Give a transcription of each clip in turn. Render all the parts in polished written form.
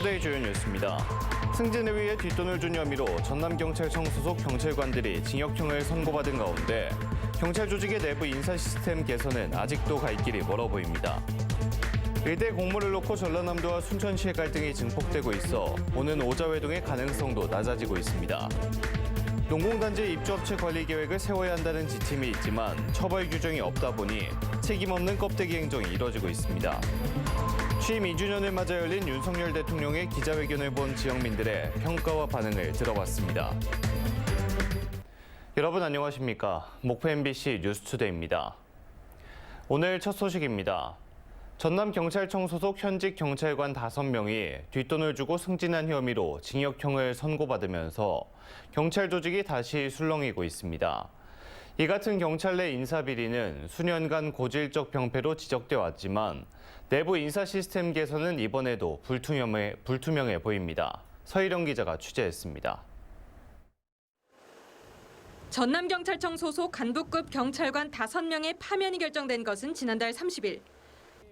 뉴스투데이 주요 뉴스입니다. 승진을 위해 뒷돈을 준 혐의로 전남경찰청 소속 경찰관들이 징역형을 선고받은 가운데 경찰 조직의 내부 인사 시스템 개선은 아직도 갈 길이 멀어 보입니다. 의대 공모를 놓고 전라남도와 순천시의 갈등이 증폭되고 있어 오는 오자회동의 가능성도 낮아지고 있습니다. 농공단지 입주업체 관리 계획을 세워야 한다는 지침이 있지만 처벌 규정이 없다 보니 책임 없는 껍데기 행정이 이뤄지고 있습니다. 취임 2주년을 맞아 열린 윤석열 대통령의 기자회견을 본 지역민들의 평가와 반응을 들어봤습니다. 여러분 안녕하십니까? 목포 MBC 뉴스투데이입니다. 오늘 첫 소식입니다. 전남경찰청 소속 현직 경찰관 5명이 뒷돈을 주고 승진한 혐의로 징역형을 선고받으면서 경찰 조직이 다시 술렁이고 있습니다. 이 같은 경찰 내 인사비리는 수년간 고질적 병폐로 지적돼 왔지만 내부 인사 시스템 개선은 이번에도 불투명해 보입니다. 서희령 기자가 취재했습니다. 전남경찰청 소속 간부급 경찰관 5명의 파면이 결정된 것은 지난달 30일.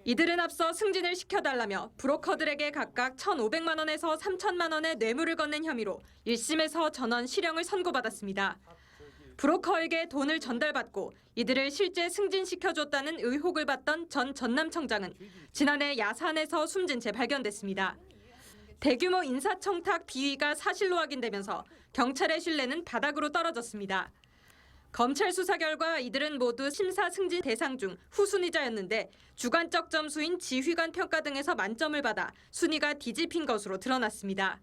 이들은 앞서 승진을 시켜달라며 브로커들에게 각각 1,500만 원에서 3천만 원의 뇌물을 건넨 혐의로 1심에서 전원 실형을 선고받았습니다. 브로커에게 돈을 전달받고 이들을 실제 승진시켜줬다는 의혹을 받던 전 전남청장은 지난해 야산에서 숨진 채 발견됐습니다. 대규모 인사청탁 비위가 사실로 확인되면서 경찰의 신뢰는 바닥으로 떨어졌습니다. 검찰 수사 결과 이들은 모두 심사 승진 대상 중 후순위자였는데 주관적 점수인 지휘관 평가 등에서 만점을 받아 순위가 뒤집힌 것으로 드러났습니다.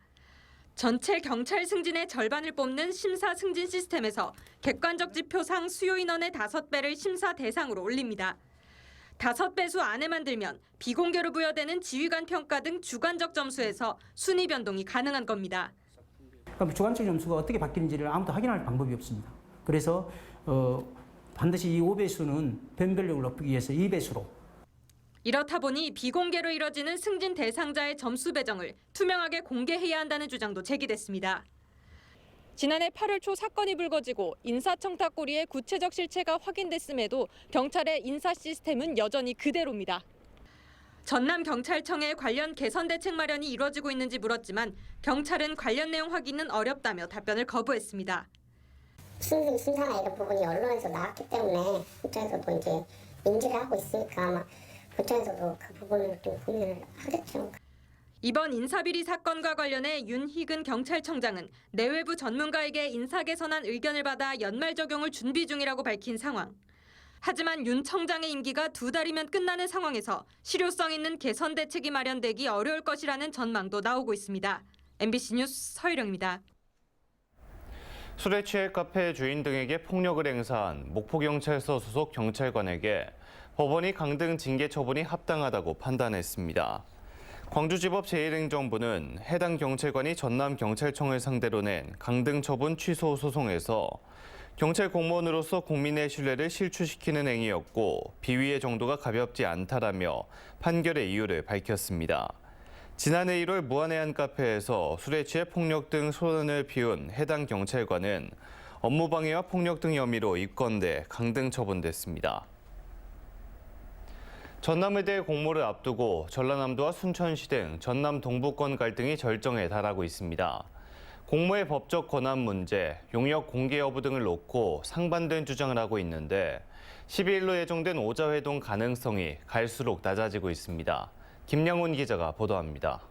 전체 경찰 승진의 절반을 뽑는 심사 승진 시스템에서 객관적 지표상 수요 인원의 5배를 심사 대상으로 올립니다. 5배수 안에만 들면 비공개로 부여되는 지휘관 평가 등 주관적 점수에서 순위 변동이 가능한 겁니다. 그럼 주관적 점수가 어떻게 바뀌는지를 아무도 확인할 방법이 없습니다. 그래서 반드시 이 5배수는 변별력을 높이기 위해서 2배수로. 이렇다 보니 비공개로 이뤄지는 승진 대상자의 점수 배정을 투명하게 공개해야 한다는 주장도 제기됐습니다. 지난해 8월 초 사건이 불거지고 인사청탁 고리의 구체적 실체가 확인됐음에도 경찰의 인사 시스템은 여전히 그대로입니다. 전남경찰청의 관련 개선 대책 마련이 이루어지고 있는지 물었지만 경찰은 관련 내용 확인은 어렵다며 답변을 거부했습니다. 순사나 이런 부분이 언론에서 나왔기 때문에 부처에서도 이제 인지를 하고 있으니까 아마 부처에서도 그 부분을 좀 고민을 하겠죠. 이번 인사비리 사건과 관련해 윤희근 경찰청장은 내외부 전문가에게 인사 개선안 의견을 받아 연말 적용을 준비 중이라고 밝힌 상황. 하지만 윤 청장의 임기가 2달이면 끝나는 상황에서 실효성 있는 개선 대책이 마련되기 어려울 것이라는 전망도 나오고 있습니다. MBC 뉴스 서희령입니다. 술에 취해 카페 주인 등에게 폭력을 행사한 목포경찰서 소속 경찰관에게 법원이 강등 징계 처분이 합당하다고 판단했습니다. 광주지법 제1행정부는 해당 경찰관이 전남경찰청을 상대로 낸 강등 처분 취소 소송에서 경찰 공무원으로서 국민의 신뢰를 실추시키는 행위였고 비위의 정도가 가볍지 않다라며 판결의 이유를 밝혔습니다. 지난해 1월 무안의 카페에서 술에 취해 폭력 등 소란을 피운 해당 경찰관은 업무방해와 폭력 등 혐의로 입건돼 강등 처분됐습니다. 전남의대 공모를 앞두고 전라남도와 순천시 등 전남 동부권 갈등이 절정에 달하고 있습니다. 공모의 법적 권한 문제, 용역 공개 여부 등을 놓고 상반된 주장을 하고 있는데 12일로 예정된 오자회동 가능성이 갈수록 낮아지고 있습니다. 김양훈 기자가 보도합니다.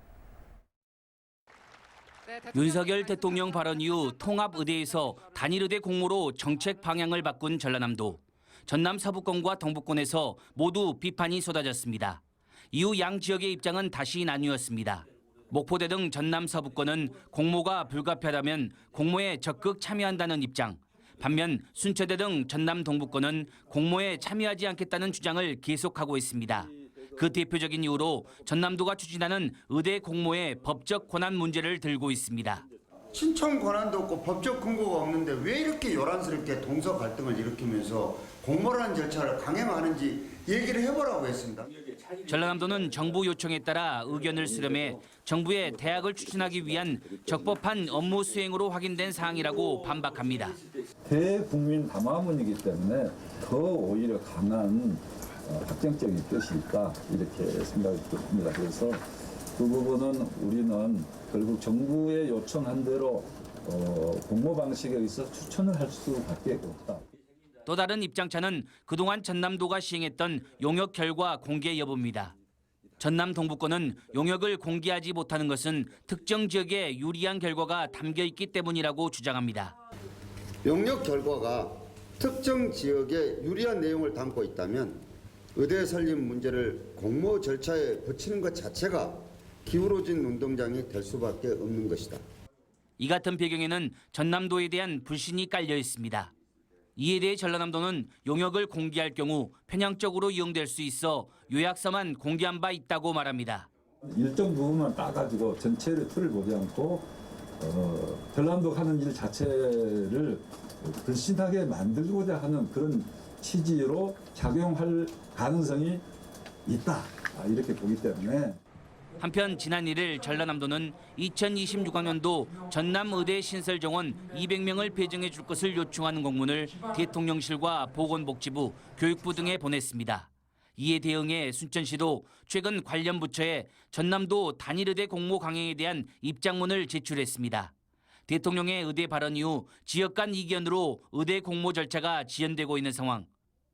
윤석열 대통령 발언 이후 통합의대에서 단일의대 공모로 정책 방향을 바꾼 전라남도. 전남 서부권과 동부권에서 모두 비판이 쏟아졌습니다. 이후 양 지역의 입장은 다시 나뉘었습니다. 목포대 등 전남 서부권은 공모가 불가피하다면 공모에 적극 참여한다는 입장. 반면 순천대 등 전남 동부권은 공모에 참여하지 않겠다는 주장을 계속하고 있습니다. 그 대표적인 이유로 전남도가 추진하는 의대 공모의 법적 권한 문제를 들고 있습니다. 신청 권한도 없고 법적 근거가 없는데 왜 이렇게 요란스럽게 동서 갈등을 일으키면서 공모라는 절차를 강행하는지 얘기를 해보라고 했습니다. 전라남도는 정부 요청에 따라 의견을 수렴해 정부의 대학을 추진하기 위한 적법한 업무 수행으로 확인된 사항이라고 반박합니다. 대국민 담화문이기 때문에 더 오히려 강한 확정적인 뜻이 있다 이렇게 생각이 듭니다. 그래서 그 부분은 우리는 결국 정부에 요청한 대로 공모 방식에 의해서 추천을 할 수밖에 없다. 또 다른 입장차는 그동안 전남도가 시행했던 용역 결과 공개 여부입니다. 전남 동부권은 용역을 공개하지 못하는 것은 특정 지역에 유리한 결과가 담겨 있기 때문이라고 주장합니다. 용역 결과가 특정 지역에 유리한 내용을 담고 있다면 의대 설립 문제를 공모 절차에 붙이는 것 자체가 기울어진 운동장이 될 수밖에 없는 것이다. 이 같은 배경에는 전남도에 대한 불신이 깔려 있습니다. 이에 대해 전라남도는 용역을 공개할 경우 편향적으로 이용될 수 있어 요약서만 공개한 바 있다고 말합니다. 일정 부분만 따가지고 전체를 틀을 보지 않고 전남도가 하는 일 자체를 불신하게 만들고자 하는 그런 취지로 작용할 가능성이 있다, 이렇게 보기 때문에. 한편 지난 1일 전라남도는 2026학년도 전남의대 신설 정원 200명을 배정해 줄 것을 요청하는 공문을 대통령실과 보건복지부, 교육부 등에 보냈습니다. 이에 대응해 순천시도 최근 관련 부처에 전남도 단일의대 공모 강행에 대한 입장문을 제출했습니다. 대통령의 의대 발언 이후 지역 간 이견으로 의대 공모 절차가 지연되고 있는 상황.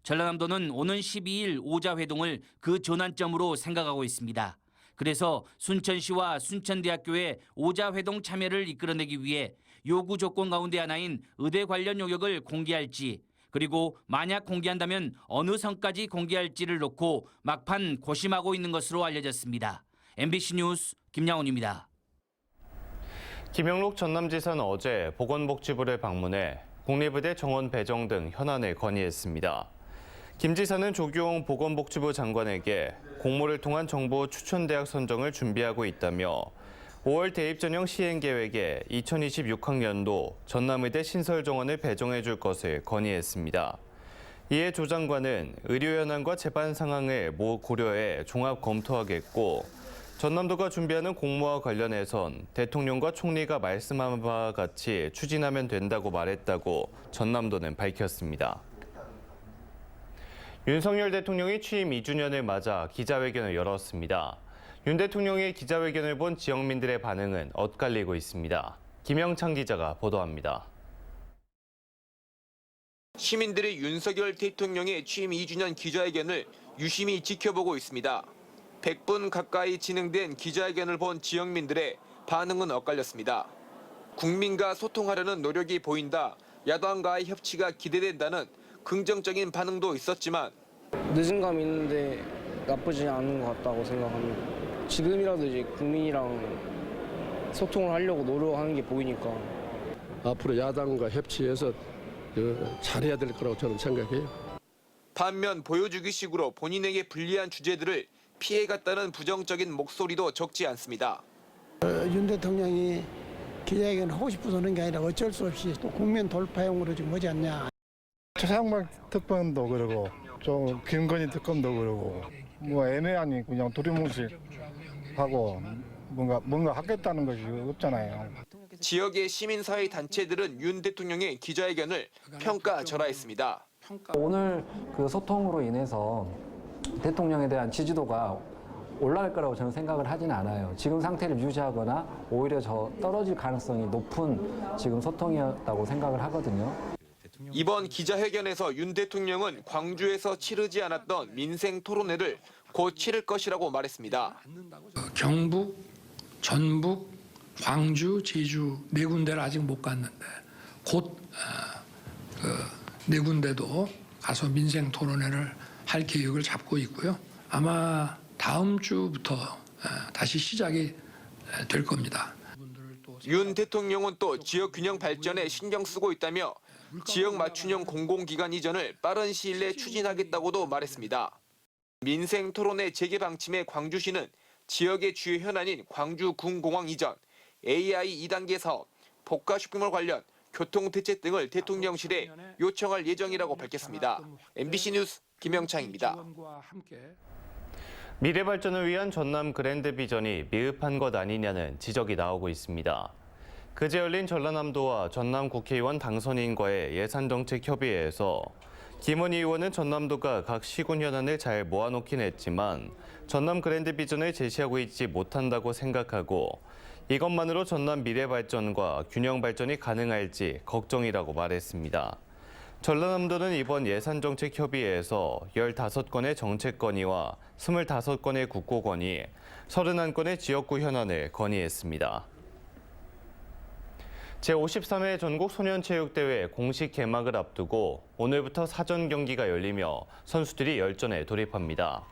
전라남도는 오는 12일 오자회동을 그 전환점으로 생각하고 있습니다. 그래서 순천시와 순천대학교의 오자회동 참여를 이끌어내기 위해 요구 조건 가운데 하나인 의대 관련 용역을 공개할지, 그리고 만약 공개한다면 어느 선까지 공개할지를 놓고 막판 고심하고 있는 것으로 알려졌습니다. MBC 뉴스 김양훈입니다. 김영록 전남지사는 어제 보건복지부를 방문해 국립의대 정원 배정 등 현안을 건의했습니다. 김 지사는 조규홍 보건복지부 장관에게 공모를 통한 정부 추천대학 선정을 준비하고 있다며 5월 대입 전형 시행 계획에 2026학년도 전남의대 신설 정원을 배정해 줄 것을 건의했습니다. 이에 조 장관은 의료 현안과 재반 상황을 고려해 종합 검토하겠고, 전남도가 준비하는 공모와 관련해선 대통령과 총리가 말씀한 바와 같이 추진하면 된다고 말했다고 전남도는 밝혔습니다. 윤석열 대통령이 취임 2주년을 맞아 기자회견을 열었습니다. 윤 대통령의 기자회견을 본 지역민들의 반응은 엇갈리고 있습니다. 김영창 기자가 보도합니다. 시민들이 윤석열 대통령의 취임 2주년 기자회견을 유심히 지켜보고 있습니다. 100분 가까이 진행된 기자회견을 본 지역민들의 반응은 엇갈렸습니다. 국민과 소통하려는 노력이 보인다, 야당과의 협치가 기대된다는 긍정적인 반응도 있었지만 늦은 감이 있는데 나쁘지 않은 것 같다고 생각합니다. 지금이라도 이제 국민이랑 소통을 하려고 노력하는 게 보이니까. 앞으로 야당과 협치해서 잘해야 될 거라고 저는 생각해요. 반면 보여주기식으로 본인에게 불리한 주제들을 피해갔다는 부정적인 목소리도 적지 않습니다. 윤 대통령이 기자회견 하고 싶어서 하는 게 아니라 어쩔 수 없이 또 국면 돌파용으로 지금 하지 않냐. 최상박 특검도 그러고 좀 김건희 특검도 그러고 뭐 애매하니 그냥 두리뭉실하고 뭔가 하겠다는 것이 없잖아요. 지역의 시민사회 단체들은 윤 대통령의 기자회견을 평가절하했습니다. 오늘 그 소통으로 인해서 대통령에 대한 지지도가 올라갈 거라고 저는 생각을 하진 않아요. 지금 상태를 유지하거나 오히려 떨어질 가능성이 높은 지금 소통이었다고 생각을 하거든요. 이번 기자회견에서 윤 대통령은 광주에서 치르지 않았던 민생 토론회를 곧 치를 것이라고 말했습니다. 경북, 전북, 광주, 제주 네 군데를 아직 못 갔는데 곧 네 군데도 가서 민생 토론회를 할 계획을 잡고 있고요. 아마 다음 주부터 다시 시작이 될 겁니다. 윤 대통령은 또 지역 균형 발전에 신경 쓰고 있다며 지역 맞춤형 공공기관 이전을 빠른 시일 내에 추진하겠다고도 말했습니다. 민생 토론회 재개 방침의 광주시는 지역의 주요 현안인 광주 군공항 이전, AI 2단계 사업, 복가 쇼핑몰 관련 교통 대책 등을 대통령실에 요청할 예정이라고 밝혔습니다. MBC 뉴스 김영창입니다. 미래 발전을 위한 전남 그랜드 비전이 미흡한 것 아니냐는 지적이 나오고 있습니다. 그제 열린 전라남도와 전남 국회의원 당선인과의 예산정책 협의회에서 김원희 의원은 전남도가 각 시군 현안을 잘 모아놓긴 했지만 전남 그랜드 비전을 제시하고 있지 못한다고 생각하고 이것만으로 전남 미래 발전과 균형 발전이 가능할지 걱정이라고 말했습니다. 전라남도는 이번 예산정책협의회에서 15건의 정책 건의와 25건의 국고 건의, 31건의 지역구 현안을 건의했습니다. 제53회 전국 소년체육대회 공식 개막을 앞두고 오늘부터 사전 경기가 열리며 선수들이 열전에 돌입합니다.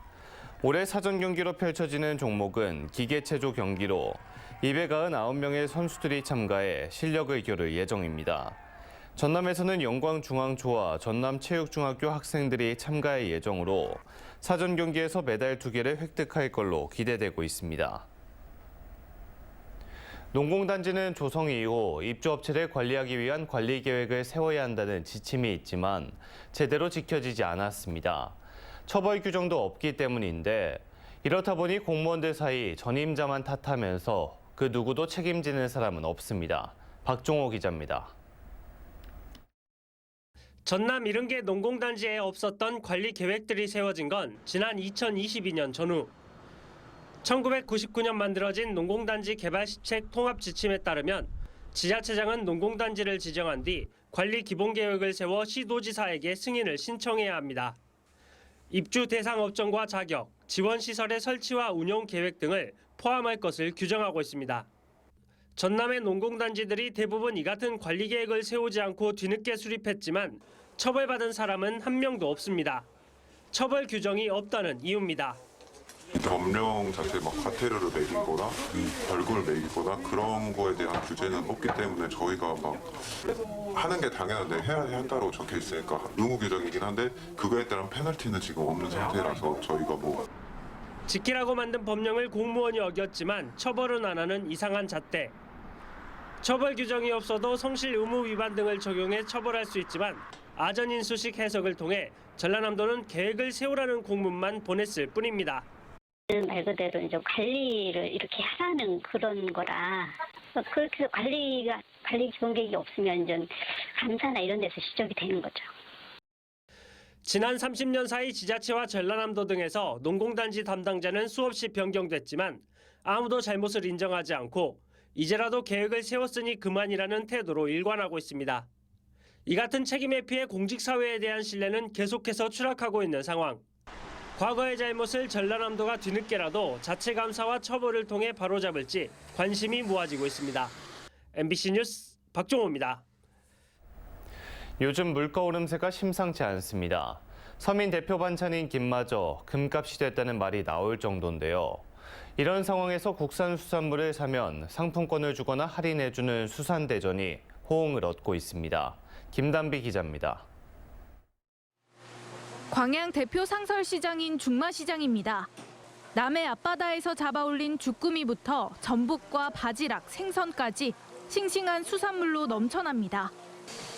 올해 사전 경기로 펼쳐지는 종목은 기계체조 경기로 299명의 선수들이 참가해 실력을 겨룰 예정입니다. 전남에서는 영광중앙초와 전남체육중학교 학생들이 참가할 예정으로 사전 경기에서 메달 2개를 획득할 걸로 기대되고 있습니다. 농공단지는 조성 이후 입주업체를 관리하기 위한 관리 계획을 세워야 한다는 지침이 있지만 제대로 지켜지지 않았습니다. 처벌 규정도 없기 때문인데 이렇다 보니 공무원들 사이 전임자만 탓하면서 그 누구도 책임지는 사람은 없습니다. 박종호 기자입니다. 전남 70개 농공단지에 없었던 관리 계획들이 세워진 건 지난 2022년 전후. 1999년 만들어진 농공단지 개발시책 통합지침에 따르면 지자체장은 농공단지를 지정한 뒤 관리 기본계획을 세워 시도지사에게 승인을 신청해야 합니다. 입주 대상 업종과 자격, 지원시설의 설치와 운영 계획 등을 포함할 것을 규정하고 있습니다. 전남의 농공단지들이 대부분 이 같은 관리 계획을 세우지 않고 뒤늦게 수립했지만 처벌받은 사람은 한 명도 없습니다. 처벌 규정이 없다는 이유입니다. 법령 자체에 막 과태료를 매기거나 벌금을 매기거나 그런 거에 대한 규제는 없기 때문에 저희가 막 하는 게 당연한데 해야 한다고 적혀 있으니까 의무 규정이긴 한데 그거에 따른 페널티는 지금 없는 상태라서 저희가 뭐 지키라고 만든 법령을 공무원이 어겼지만 처벌은 안 하는 이상한 잣대. 처벌 규정이 없어도 성실 의무 위반 등을 적용해 처벌할 수 있지만 아전인수식 해석을 통해 전라남도는 계획을 세우라는 공문만 보냈을 뿐입니다. 말 그대로 이제 관리를 이렇게 하라는 그런 거라 그렇게 해서 관리 기본 계획이 없으면 이제 감사나 이런 데서 시작이 되는 거죠. 지난 30년 사이 지자체와 전라남도 등에서 농공단지 담당자는 수없이 변경됐지만 아무도 잘못을 인정하지 않고 이제라도 계획을 세웠으니 그만이라는 태도로 일관하고 있습니다. 이 같은 책임에 피해 공직사회에 대한 신뢰는 계속해서 추락하고 있는 상황. 과거의 잘못을 전라남도가 뒤늦게라도 자체 감사와 처벌을 통해 바로잡을지 관심이 모아지고 있습니다. MBC 뉴스 박종호입니다. 요즘 물가 오름세가 심상치 않습니다. 서민 대표 반찬인 김마저 금값이 됐다는 말이 나올 정도인데요. 이런 상황에서 국산 수산물을 사면 상품권을 주거나 할인해주는 수산대전이 호응을 얻고 있습니다. 김단비 기자입니다. 광양 대표 상설시장인 중마시장입니다. 남해 앞바다에서 잡아올린 주꾸미부터 전복과 바지락, 생선까지 싱싱한 수산물로 넘쳐납니다.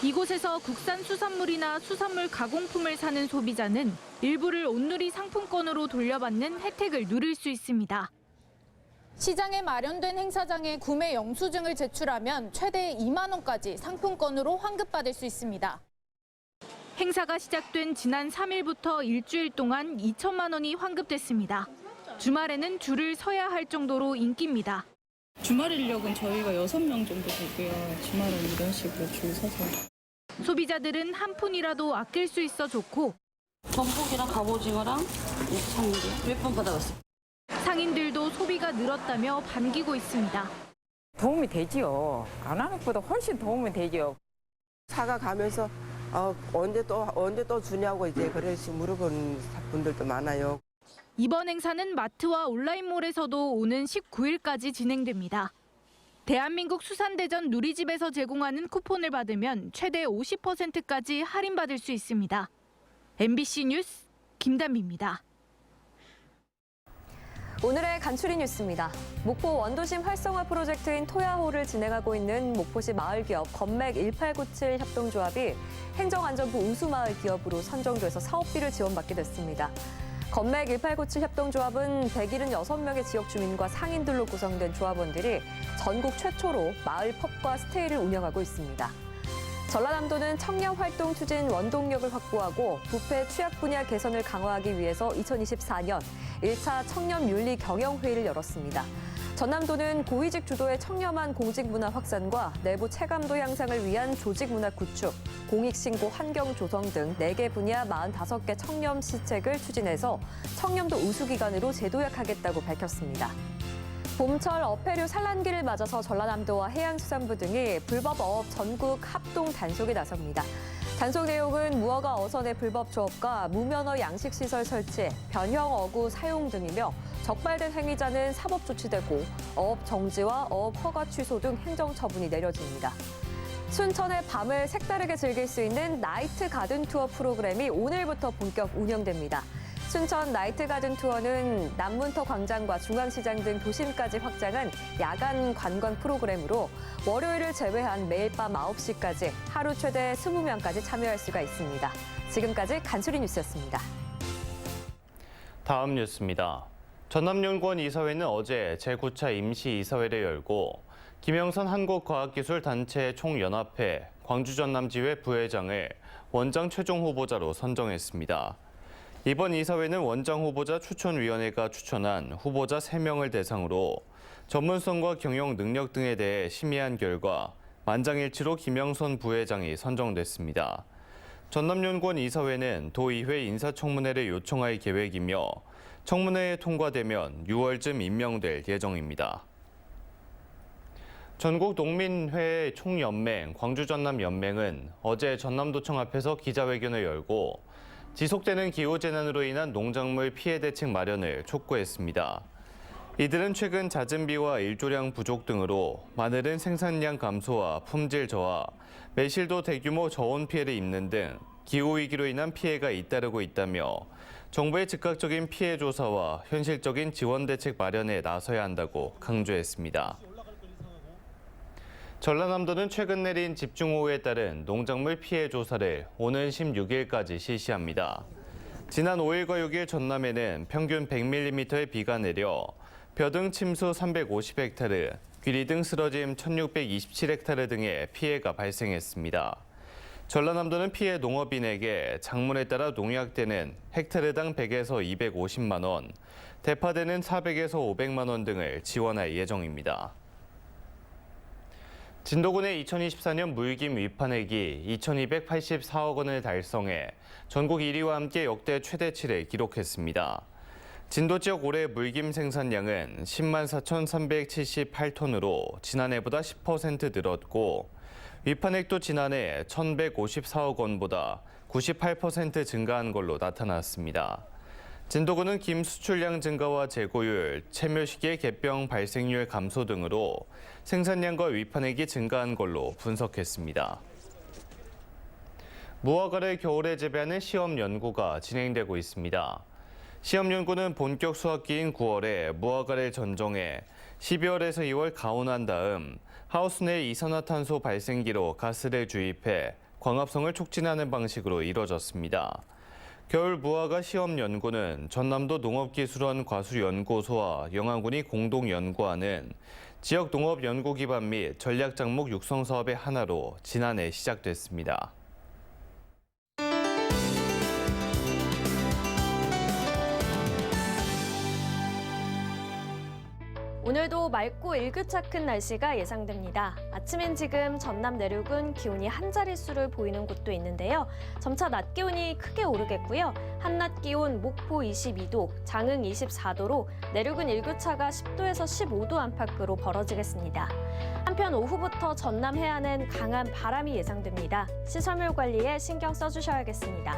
이곳에서 국산 수산물이나 수산물 가공품을 사는 소비자는 일부를 온누리 상품권으로 돌려받는 혜택을 누릴 수 있습니다. 시장에 마련된 행사장에 구매 영수증을 제출하면 최대 2만 원까지 상품권으로 환급받을 수 있습니다. 행사가 시작된 지난 3일부터 일주일 동안 2천만 원이 환급됐습니다. 주말에는 줄을 서야 할 정도로 인기입니다. 주말 인력은 저희가 6명 정도 되고요. 주말은 이런 식으로 줄 서서. 소비자들은 한 푼이라도 아낄 수 있어 좋고 전복이랑 갑오징어랑 참기 몇 번 받아봤어요. 상인들도 소비가 늘었다며 반기고 있습니다. 도움이 되지요. 안 하는 것보다 훨씬 도움이 되죠. 사가 가면서 언제 또 주냐고 이제 그러시 물어보는 분들도 많아요. 이번 행사는 마트와 온라인몰에서도 오는 19일까지 진행됩니다. 대한민국 수산대전 누리집에서 제공하는 쿠폰을 받으면 최대 50%까지 할인받을 수 있습니다. MBC 뉴스 김단비입니다. 오늘의 간추리 뉴스입니다. 목포 원도심 활성화 프로젝트인 토야호를 진행하고 있는 목포시 마을기업 건맥 1897 협동조합이 행정안전부 우수마을 기업으로 선정돼서 사업비를 지원받게 됐습니다. 건맥 1897 협동조합은 176명의 지역 주민과 상인들로 구성된 조합원들이 전국 최초로 마을 펍과 스테이를 운영하고 있습니다. 전라남도는 청년 활동 추진 원동력을 확보하고 부패 취약 분야 개선을 강화하기 위해서 2024년 1차 청년 윤리 경영회의를 열었습니다. 전남도는 고위직 주도의 청렴한 공직 문화 확산과 내부 체감도 향상을 위한 조직 문화 구축, 공익신고 환경 조성 등 4개 분야 45개 청렴 시책을 추진해서 청렴도 우수기관으로 재도약하겠다고 밝혔습니다. 봄철 어패류 산란기를 맞아서 전라남도와 해양수산부 등이 불법 어업 전국 합동 단속에 나섭니다. 단속 내용은 무허가 어선의 불법 조업과 무면허 양식시설 설치, 변형 어구 사용 등이며 적발된 행위자는 사법 조치되고 어업 정지와 어업 허가 취소 등 행정처분이 내려집니다. 순천의 밤을 색다르게 즐길 수 있는 나이트 가든 투어 프로그램이 오늘부터 본격 운영됩니다. 순천 나이트 가든 투어는 남문터 광장과 중앙시장 등 도심까지 확장한 야간 관광 프로그램으로 월요일을 제외한 매일 밤 9시까지 하루 최대 20명까지 참여할 수가 있습니다. 지금까지 간수리 뉴스였습니다. 다음 뉴스입니다. 전남연구원 이사회는 어제 제9차 임시이사회를 열고 김영선 한국과학기술단체 총연합회 광주전남지회 부회장을 원장 최종 후보자로 선정했습니다. 이번 이사회는 원장 후보자 추천위원회가 추천한 후보자 3명을 대상으로 전문성과 경영 능력 등에 대해 심의한 결과 만장일치로 김영선 부회장이 선정됐습니다. 전남연구원 이사회는 도의회 인사청문회를 요청할 계획이며 청문회에 통과되면 6월쯤 임명될 예정입니다. 전국농민회 총연맹 광주전남연맹은 어제 전남도청 앞에서 기자회견을 열고 지속되는 기후재난으로 인한 농작물 피해 대책 마련을 촉구했습니다. 이들은 최근 잦은 비와 일조량 부족 등으로 마늘은 생산량 감소와 품질 저하, 매실도 대규모 저온 피해를 입는 등 기후위기로 인한 피해가 잇따르고 있다며 정부의 즉각적인 피해 조사와 현실적인 지원 대책 마련에 나서야 한다고 강조했습니다. 전라남도는 최근 내린 집중호우에 따른 농작물 피해 조사를 오는 16일까지 실시합니다. 지난 5일과 6일 전남에는 평균 100mm의 비가 내려 벼등 침수 350헥타르, 귀리 등 쓰러짐 1627헥타르 등의 피해가 발생했습니다. 전라남도는 피해 농업인에게 작물에 따라 농약대는 헥타르당 100에서 250만 원, 대파대는 400에서 500만 원 등을 지원할 예정입니다. 진도군의 2024년 물김 위판액이 2,284억 원을 달성해 전국 1위와 함께 역대 최대치를 기록했습니다. 진도 지역 올해 물김 생산량은 10만 4,378톤으로 지난해보다 10% 늘었고 위판액도 지난해 1,154억 원보다 98% 증가한 걸로 나타났습니다. 진도군은 김 수출량 증가와 재고율, 채묘 시기의 갯병 발생률 감소 등으로 생산량과 위판액이 증가한 걸로 분석했습니다. 무화과를 겨울에 재배하는 시험 연구가 진행되고 있습니다. 시험 연구는 본격 수확기인 9월에 무화과를 전종해 12월에서 2월 가온한 다음 하우스 내 이산화탄소 발생기로 가스를 주입해 광합성을 촉진하는 방식으로 이뤄졌습니다. 겨울 무화과 시험 연구는 전남도 농업기술원 과수연구소와 영암군이 공동 연구하는 지역 농업 연구 기반 및 전략 작목 육성 사업의 하나로 지난해 시작됐습니다. 오늘도 맑고 일교차 큰 날씨가 예상됩니다. 아침엔 지금 전남 내륙은 기온이 한 자릿수를 보이는 곳도 있는데요. 점차 낮 기온이 크게 오르겠고요. 한낮 기온 목포 22도, 장흥 24도로 내륙은 일교차가 10도에서 15도 안팎으로 벌어지겠습니다. 한편 오후부터 전남 해안엔 강한 바람이 예상됩니다. 시설물 관리에 신경 써주셔야겠습니다.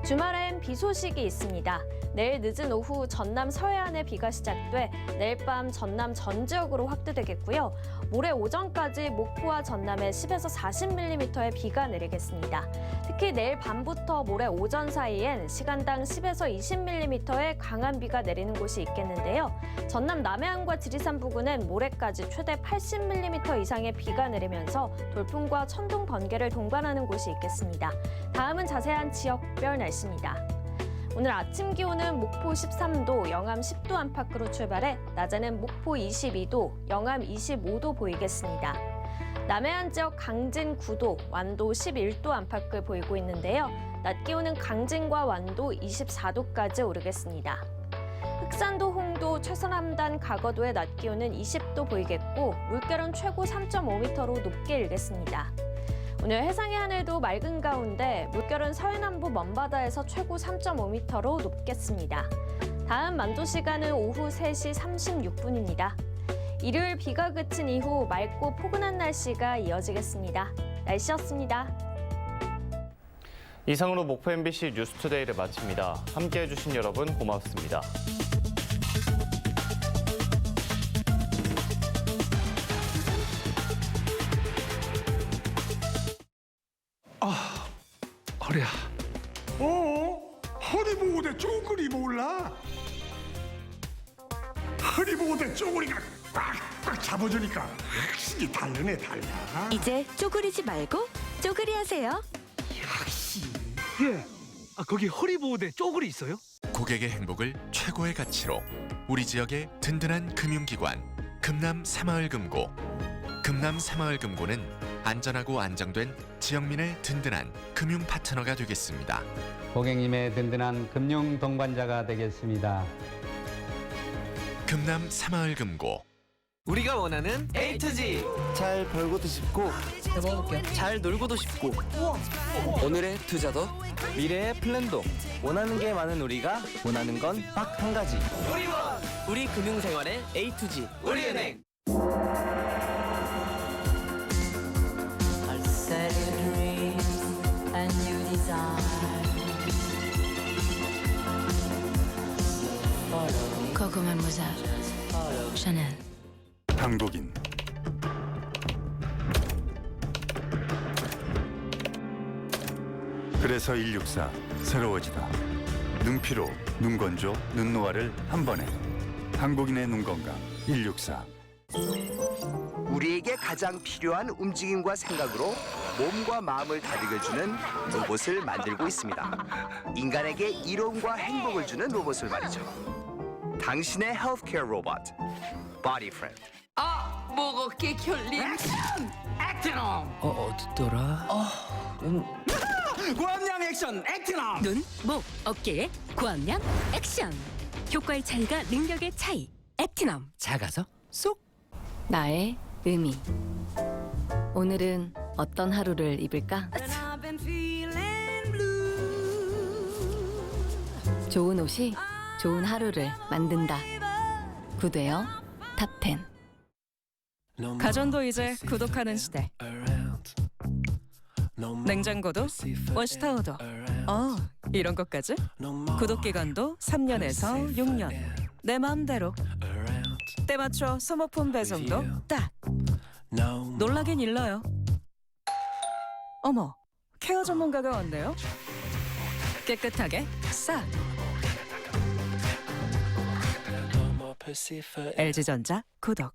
주말엔 비 소식이 있습니다. 내일 늦은 오후 전남 서해안에 비가 시작돼 내일 밤 전남 전 지역으로 확대되겠고요. 모레 오전까지 목포와 전남에 10에서 40mm의 비가 내리겠습니다. 특히 내일 밤부터 모레 오전 사이엔 시간당 10에서 20mm의 강한 비가 내리는 곳이 있겠는데요. 전남 남해안과 지리산 부근은 모레까지 최대 80mm 이상의 비가 내리면서 돌풍과 천둥 번개를 동반하는 곳이 있겠습니다. 다음은 자세한 지역별 날씨입니다. 오늘 아침 기온은 목포 13도, 영암 10도 안팎으로 출발해 낮에는 목포 22도, 영암 25도 보이겠습니다. 남해안 지역 강진 9도, 완도 11도 안팎을 보이고 있는데요. 낮 기온은 강진과 완도 24도까지 오르겠습니다. 흑산도, 홍도, 최서남단, 가거도의 낮 기온은 20도 보이겠고 물결은 최고 3.5m로 높게 일겠습니다. 오늘 해상의 하늘도 맑은 가운데 물결은 서해남부 먼바다에서 최고 3.5m로 높겠습니다. 다음 만조 시간은 오후 3시 36분입니다. 일요일 비가 그친 이후 맑고 포근한 날씨가 이어지겠습니다. 날씨였습니다. 이상으로 목포 MBC 뉴스투데이를 마칩니다. 함께해 주신 여러분 고맙습니다. 허리야. 허리 보호대 쪼그리 몰라? 허리 보호대 쪼그리가 꽉꽉 잡아주니까 확실히 다르네 달라. 이제 쪼그리지 말고 쪼그리 하세요. 예. 거기 허리보호대 쪼그리 있어요? 고객의 행복을 최고의 가치로 우리 지역의 든든한 금융기관 금남 새마을금고. 금남 새마을금고는 안전하고 안정된 지역민의 든든한 금융 파트너가 되겠습니다. 고객님의 든든한 금융 동반자가 되겠습니다. 금남 새마을금고. 우리가 원하는 A to Z. 잘 벌고도 싶고 잘 놀고도 싶고 오늘의 투자도 미래의 플랜도 원하는 게 많은 우리가 원하는 건 딱 한 가지. 우리 금융생활의 A to Z 우리은행. Coco Mademoiselle Chanel. 한국인 그래서 164 새로워지다. 눈피로, 눈건조, 눈노화를 한 번에. 한국인의 눈건강 164. 우리에게 가장 필요한 움직임과 생각으로 몸과 마음을 다독여주는 로봇을 만들고 있습니다. 인간에게 이로움과 행복을 주는 로봇을 말이죠. 당신의 헬스케어 로봇, 보디프렌드. 먹어게 결림. 액티놈. 어디더라? 고함량 액션 액티놈. 눈, 목, 어깨에 고함량 액션. 효과의 차이가 능력의 차이. 액티넘. 작아서 쏙. 나의 의미. 오늘은 어떤 하루를 입을까? 좋은 옷이 좋은 하루를 만든다. 구대여 탑10. 가전도 이제 구독하는 시대. 냉장고도 원시타워도 이런 것까지? 구독 기간도 3년에서 6년. 내 마음대로. 때맞춰 소모품 배송도 딱. 놀라긴 일러요. 어머, 케어 전문가가 왔네요. 깨끗하게 싹. LG전자 구독.